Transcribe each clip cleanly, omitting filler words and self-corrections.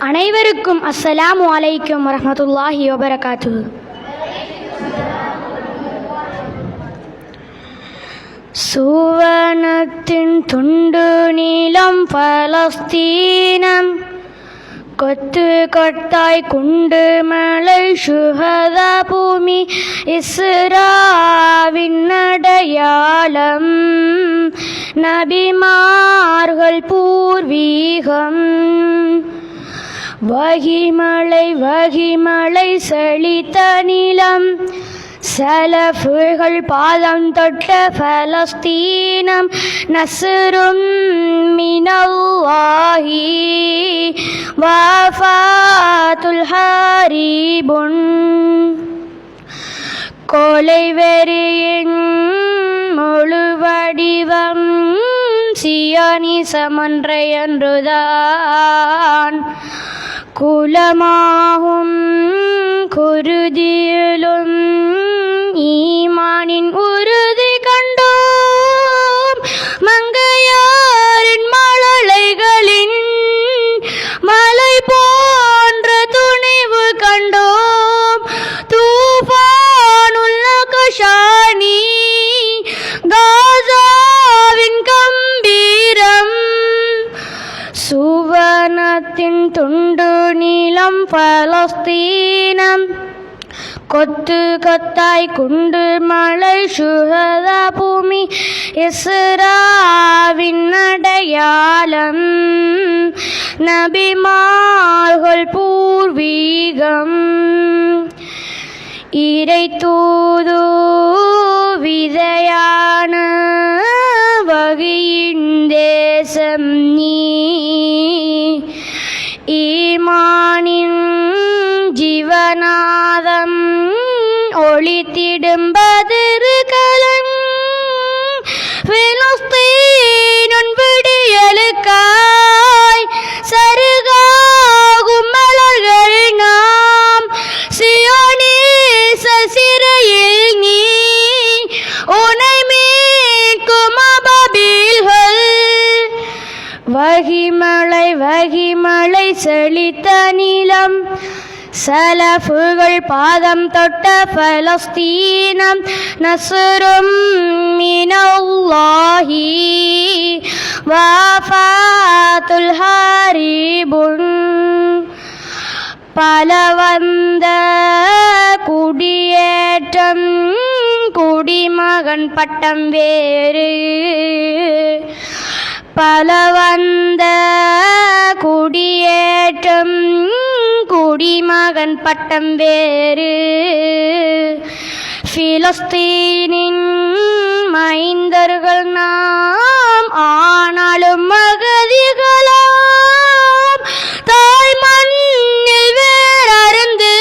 அனைவருக்கும் அஸ்ஸலாமு அலைக்கும் வரஹ்மத்துல்லாஹி வபரகாத்துஹு. சுவனத்தின் துண்டு நீளம் பலஸ்தீனம், கொத்து கொத்தாய் குண்டு மலை சுஹதா பூமி இஸ்ராவின் அடையாளம், நபிமார்கள் பூர்வீகம். வகிமலை வகிமலை செழித்த நிலம், சலஃபுகள் பாதம் தொட்ட பலஸ்தீனம், நஸ்ரும் மினல்லாஹி வஃபாத்துல் ஹரீபுன். கொலை வெறியின் முழு வடிவம் சியானிசமன்றை என்றுதான், குலமாகும் குருதியிலும் ஈமானின் உறுதி கண்டோம், மங்கையாரின் மழலைகளின் மலை போன்ற துணிவு கண்டோம், தூஃபானுல் நக்ஷானி காசாவின் கம்பீரம். சுவனத்தின் துண்டு நீளம் பலஸ்தீனம், கொத்து கொத்தாய் குண்டு மலை சுஹதா பூமி இஸ்ராவின் அடையாளம், நபிமார்கள் பூர்வீகம். இறை தூது விதையான வகையின் தேசம் நீ, ஈமானின் ஜீவநாதம் ஒளித்திடும் பதிர்களம், பிலஸ்தீனின் விடியலுக்காய் சருகாகும் மலர்கள் நாம், சியோனிச சிறையில் நீ உனை மீட்கும் அபாபீல்கள். வகிமலை வகிமலை செழித்த நிலம், சலஃபுகள் பாதம் தொட்ட பலஸ்தீனம், நஸ்ரும் மினல்லாஹி வஃபாத்துல் ஹரீபுன். பல வந்த குடியேற்றம் குடிமகன் பட்டம் வேறு, பல வந்த குடியேற்றம் குடிமகன் பட்டம் வேறு, பிலஸ்தீனின் மைந்தர்கள் நாம் ஆனாலும் மகதிகளாம், தாய் மண்ணில் வேறறுந்து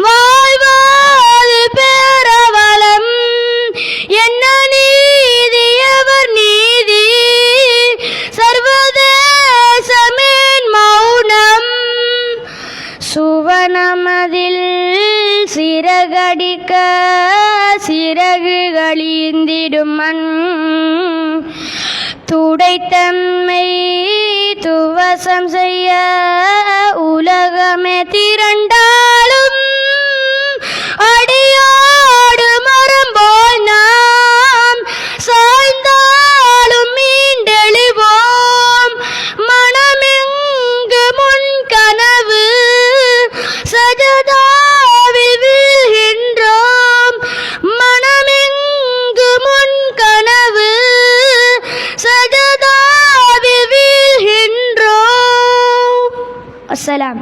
வாழ்வது பேரவலம், என்ன நீதி எவர் நீதி சர்வதேசமேன் மௌனம். சுவனமதில் சிறகடிக்க சிறகுகளிந்திடும் மண், துடைத்தம்மை துவசம் செய்ய உலகமே திரண்டாலும், அடியோடு மரம் போல் நாம் சாய்ந்தாலும் மீண்டெழுவோம், மனமெங்கு முன் கனவு சஜதாவில் வீழ்கின்றோம், மனமெங்கு முன் கனவு சஜதாவில் வீழ்கின்றோம். அஸ்ஸலாம்.